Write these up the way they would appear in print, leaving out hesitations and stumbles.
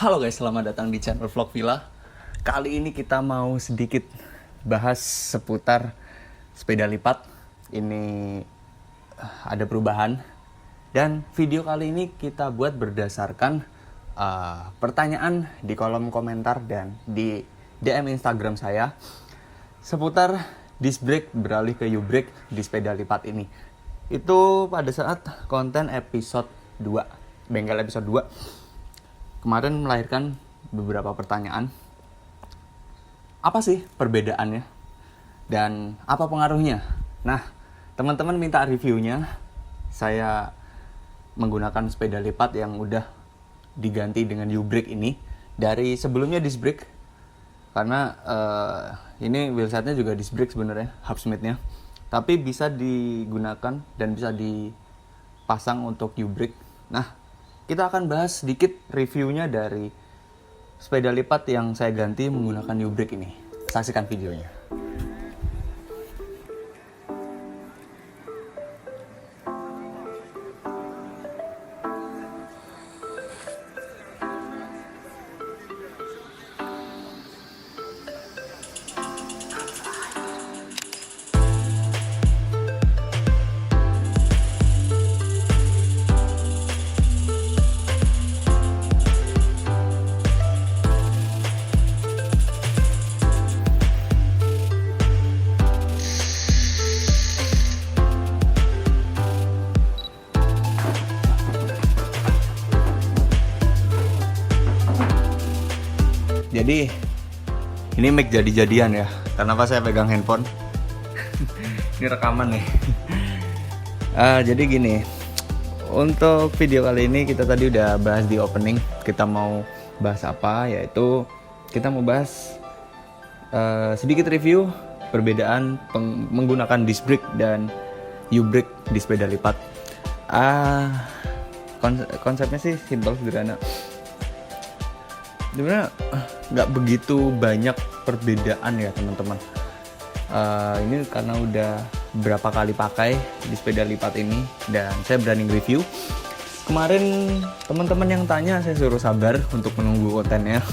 Halo guys, selamat datang di channel Vlog Villa. Kali ini kita mau sedikit bahas seputar sepeda lipat. Ini ada perubahan. Dan video kali ini kita buat berdasarkan pertanyaan di kolom komentar dan di DM Instagram saya seputar disc brake beralih ke U-brake di sepeda lipat ini. Itu pada saat konten episode 2, bengkel episode 2. Kemarin melahirkan beberapa pertanyaan. Apa sih perbedaannya? Dan apa pengaruhnya? Nah, teman-teman minta reviewnya. Saya menggunakan sepeda lipat yang udah diganti dengan U-brake ini. Dari sebelumnya disc brake. Karena ini wheelsetnya juga disc brake sebenarnya, Hubsmith-nya. Tapi bisa digunakan dan bisa dipasang untuk U-brake. Nah, kita akan bahas sedikit reviewnya dari sepeda lipat yang saya ganti menggunakan U-brake ini. Saksikan videonya. Jadi ini mic jadi-jadian ya. Kenapa saya pegang handphone? Ini rekaman nih. Jadi gini, untuk video kali ini kita tadi udah bahas di opening. Kita mau bahas apa? Yaitu kita mau bahas sedikit review perbedaan menggunakan disc brake dan U-brake di sepeda lipat. Konsepnya sih simpel, sederhana. Sebenarnya nggak begitu banyak perbedaan ya teman-teman. Ini karena udah berapa kali pakai di sepeda lipat ini dan saya berani review. Kemarin teman-teman yang tanya, saya suruh sabar untuk menunggu kontennya.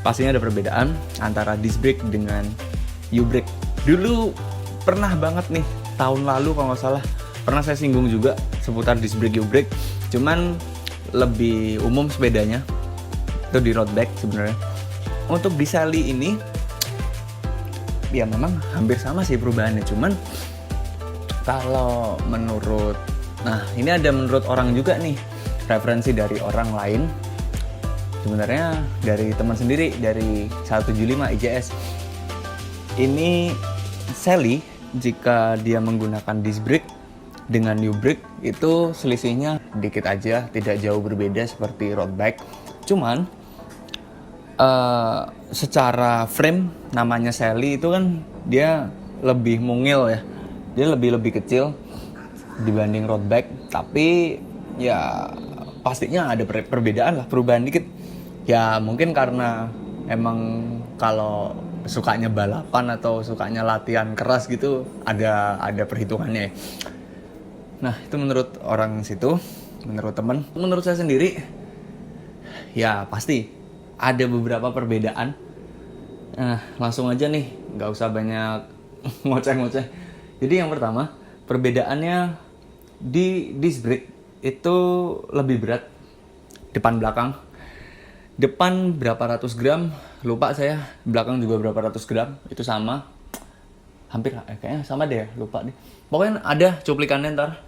Pastinya ada perbedaan antara disc brake dengan U-brake. Dulu pernah banget nih, tahun lalu kalau nggak salah, pernah saya singgung juga seputar disc brake U-brake. Cuman lebih umum sepedanya itu di road bike sebenarnya. Untuk di Sally ini ya memang hampir sama sih perubahannya, cuman kalau menurut, nah ini ada menurut orang juga nih, referensi dari orang lain, sebenarnya dari teman sendiri, dari 175 IJS. Ini Sally jika dia menggunakan disc brake dengan U-brake itu selisihnya dikit aja, tidak jauh berbeda seperti road bike. Cuman secara frame, namanya Sally itu kan dia lebih mungil ya, dia lebih kecil dibanding road bike. Tapi ya pastinya ada perbedaan lah, perubahan dikit. Ya mungkin karena emang kalau sukanya balapan atau sukanya latihan keras gitu ada perhitungannya ya. Nah itu menurut orang situ, menurut teman. Menurut saya sendiri ya pasti ada beberapa perbedaan. Langsung aja nih, nggak usah banyak ngoceh-ngoceh. Jadi yang pertama, perbedaannya di disc brake itu lebih berat depan belakang. Depan berapa ratus gram, lupa saya. Belakang juga berapa ratus gram, itu sama. Hampir, kayaknya sama deh, lupa deh. Pokoknya ada cuplikannya ntar.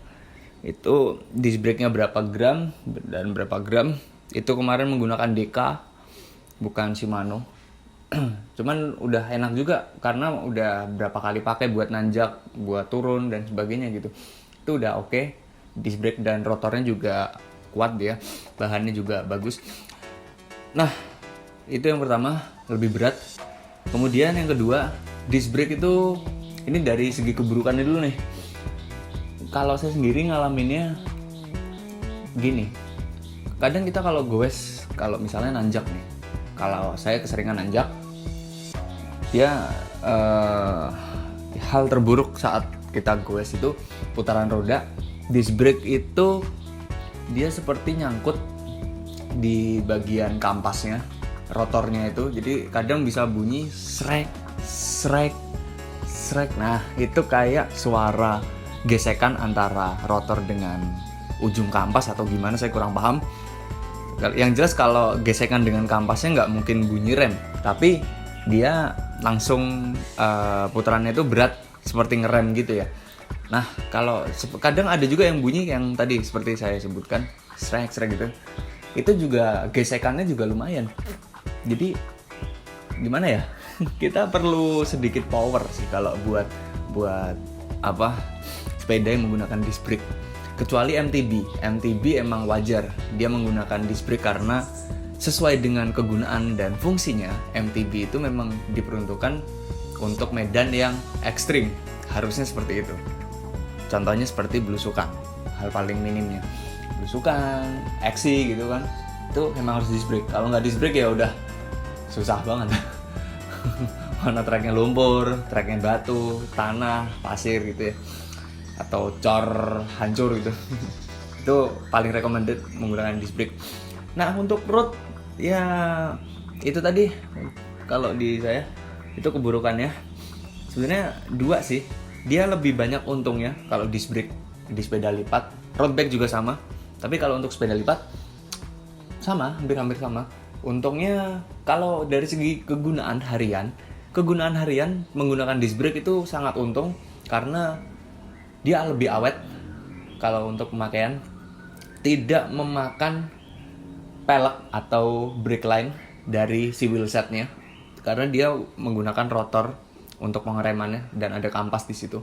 Itu disc brake-nya berapa gram dan berapa gram. Itu kemarin menggunakan DK, bukan Shimano. Cuman udah enak juga karena udah berapa kali pakai buat nanjak, buat turun dan sebagainya gitu. Itu udah oke. Disc brake dan rotornya juga kuat dia, bahannya juga bagus. Nah, itu yang pertama, lebih berat. Kemudian yang kedua, disc brake itu ini dari segi keburukannya dulu nih. Kalau saya sendiri ngalaminnya gini. Kadang kita kalau goes, kalau misalnya nanjak nih, kalau saya keseringan nanjak, ya hal terburuk saat kita goes itu putaran roda. Disc brake itu dia seperti nyangkut di bagian kampasnya, rotornya itu. Jadi kadang bisa bunyi srek, srek, srek. Nah, itu kayak suara gesekan antara rotor dengan ujung kampas atau gimana, saya kurang paham. Yang jelas kalau gesekan dengan kampasnya nggak mungkin bunyi rem, tapi dia langsung putarannya itu berat seperti ngerem gitu ya. Nah, kalau kadang ada juga yang bunyi yang tadi seperti saya sebutkan, srek-srek gitu. Itu juga gesekannya juga lumayan. Jadi gimana ya? Kita perlu sedikit power sih kalau buat sepeda yang menggunakan disc brake. Kecuali MTB emang wajar dia menggunakan disc brake karena sesuai dengan kegunaan dan fungsinya, MTB itu memang diperuntukkan untuk medan yang ekstrim. Harusnya seperti itu. Contohnya seperti belusukan, hal paling minimnya. Belusukan, eksi gitu kan, itu memang harus disc brake. Kalau nggak disc brake ya udah susah banget. Mana treknya lumpur, treknya batu, tanah, pasir gitu ya, atau cor hancur gitu. Itu paling recommended menggunakan disc brake. Nah, untuk road ya itu tadi kalau di saya itu keburukannya sebenarnya dua sih. Dia lebih banyak untungnya kalau disc brake di sepeda lipat. Road bike juga sama, tapi kalau untuk sepeda lipat sama, hampir sama. Untungnya kalau dari segi kegunaan harian menggunakan disc brake itu sangat untung karena dia lebih awet. Kalau untuk pemakaian tidak memakan pelek atau brake line dari si wheelsetnya karena dia menggunakan rotor untuk pengeremannya dan ada kampas di situ.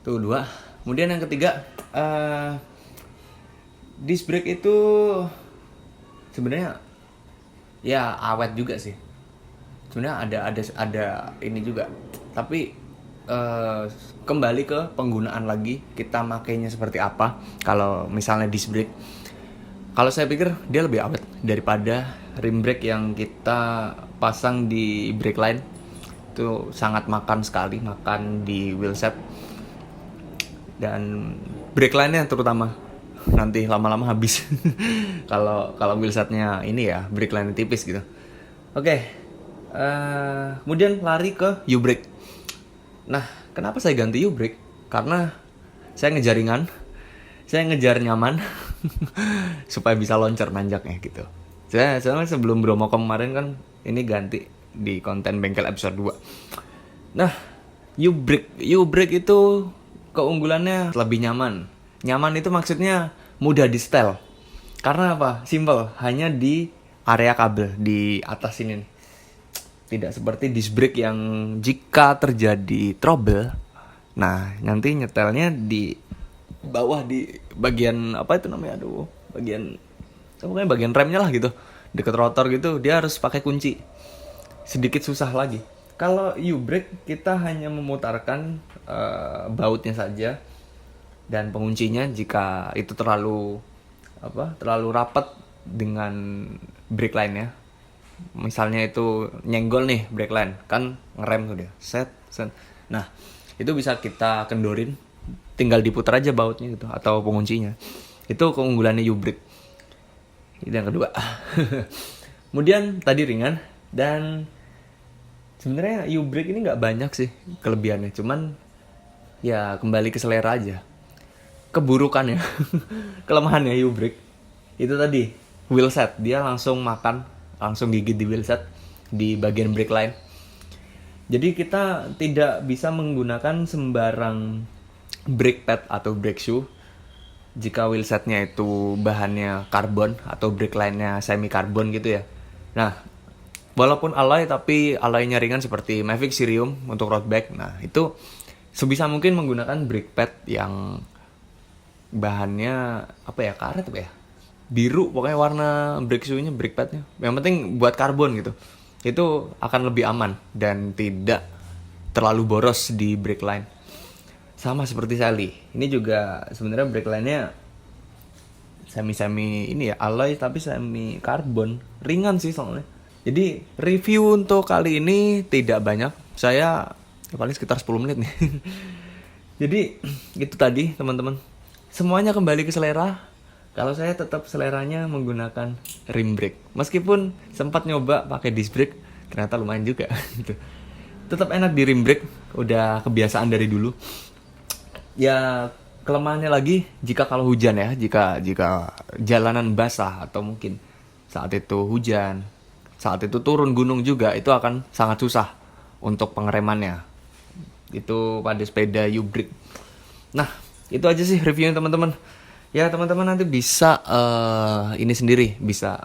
Itu dua. Kemudian yang ketiga, disc brake itu sebenarnya ya awet juga sih. Sebenarnya ada ini juga. Tapi kembali ke penggunaan lagi, kita makainya seperti apa. Kalau misalnya disc brake, kalau saya pikir dia lebih awet daripada rim brake yang kita pasang di brake line. Itu sangat makan di wheelset dan brake line-nya terutama nanti lama-lama habis. kalau wheelsetnya ini ya brake line tipis gitu. Oke. Kemudian lari ke U-brake. Nah, kenapa saya ganti U-brake? Karena saya ngejar ringan, saya ngejar nyaman supaya bisa loncat nanjaknya gitu. Saya sebelum Bromo kemarin kan ini ganti di konten bengkel episode 2. Nah, U-brake itu keunggulannya lebih nyaman. Nyaman itu maksudnya mudah di setel. Karena apa? Simple, hanya di area kabel di atas ini nih. Tidak seperti disc brake yang jika terjadi trouble, nah nanti nyetelnya di bawah di bagian apa itu namanya? Bagian remnya lah gitu. Deket rotor gitu, dia harus pakai kunci. Sedikit susah lagi. Kalau U-brake kita hanya memutarkan bautnya saja dan penguncinya jika itu terlalu rapat dengan brake line-nya. Misalnya itu nyenggol nih brake line, kan ngerem tuh dia. Set. Nah, itu bisa kita kendorin, tinggal diputar aja bautnya gitu atau penguncinya. Itu keunggulannya U-brake. Itu yang kedua. Kemudian tadi ringan dan sebenarnya U-brake ini nggak banyak sih kelebihannya, cuman ya kembali ke selera aja. Keburukannya, kelemahannya U-brake itu tadi wheelset, dia langsung gigit di wheelset di bagian brake line. Jadi kita tidak bisa menggunakan sembarang brake pad atau brake shoe jika wheelsetnya itu bahannya karbon atau brake line-nya semi karbon gitu ya. Nah, walaupun alloy tapi alloynya ringan seperti Mavic Cerium untuk road bike. Nah, itu sebisa mungkin menggunakan brake pad yang bahannya karet biru, pokoknya warna brake shoe-nya, brake pad-nya. Yang penting buat karbon gitu. Itu akan lebih aman dan tidak terlalu boros di brake line. Sama seperti Sally. Ini juga sebenarnya brake line-nya semi ini ya, alloy tapi semi karbon. Ringan sih soalnya. Jadi review untuk kali ini tidak banyak. Saya paling sekitar 10 menit nih. Jadi itu tadi teman-teman. Semuanya kembali ke selera. Kalau saya tetap seleranya menggunakan rim brake. Meskipun sempat nyoba pakai disc brake, ternyata lumayan juga gitu. Tetap enak di rim brake, udah kebiasaan dari dulu. Ya kelemahannya lagi jika kalau hujan ya, jika jalanan basah atau mungkin saat itu hujan, saat itu turun gunung juga, itu akan sangat susah untuk pengeremannya. Itu pada sepeda U-Brake. Nah, itu aja sih reviewnya teman-teman. Ya teman-teman nanti bisa ini sendiri, bisa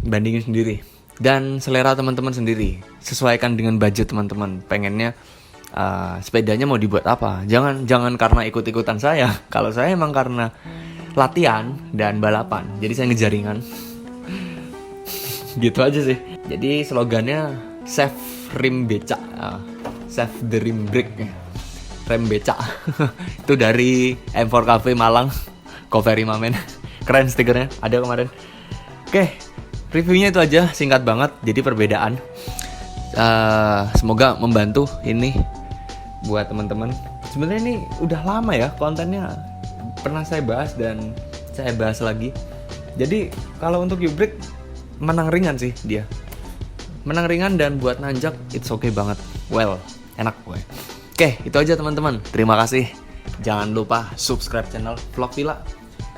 bandingin sendiri dan selera teman-teman sendiri, sesuaikan dengan budget teman-teman. Pengennya sepedanya mau dibuat apa? Jangan karena ikut-ikutan saya. Kalau saya emang karena latihan dan balapan, jadi saya ngejaringan. Gitu aja sih. Jadi slogannya save rim beca, save the rim brake. Rem beca. Itu dari M4 Cafe Malang, Covery Mamen. Keren stikernya, ada kemarin. Oke, reviewnya itu aja, singkat banget. Jadi perbedaan semoga membantu ini buat teman-teman. Sebenarnya ini udah lama ya kontennya, pernah saya bahas dan saya bahas lagi. Jadi kalau untuk U-Brake menang ringan sih dia. Menang ringan dan buat nanjak it's okay banget. Well, enak gue. Oke, itu aja teman-teman. Terima kasih. Jangan lupa subscribe channel Vlog Villa.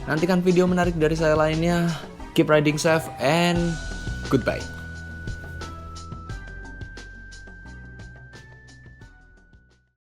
Nantikan video menarik dari saya lainnya. Keep riding safe and goodbye.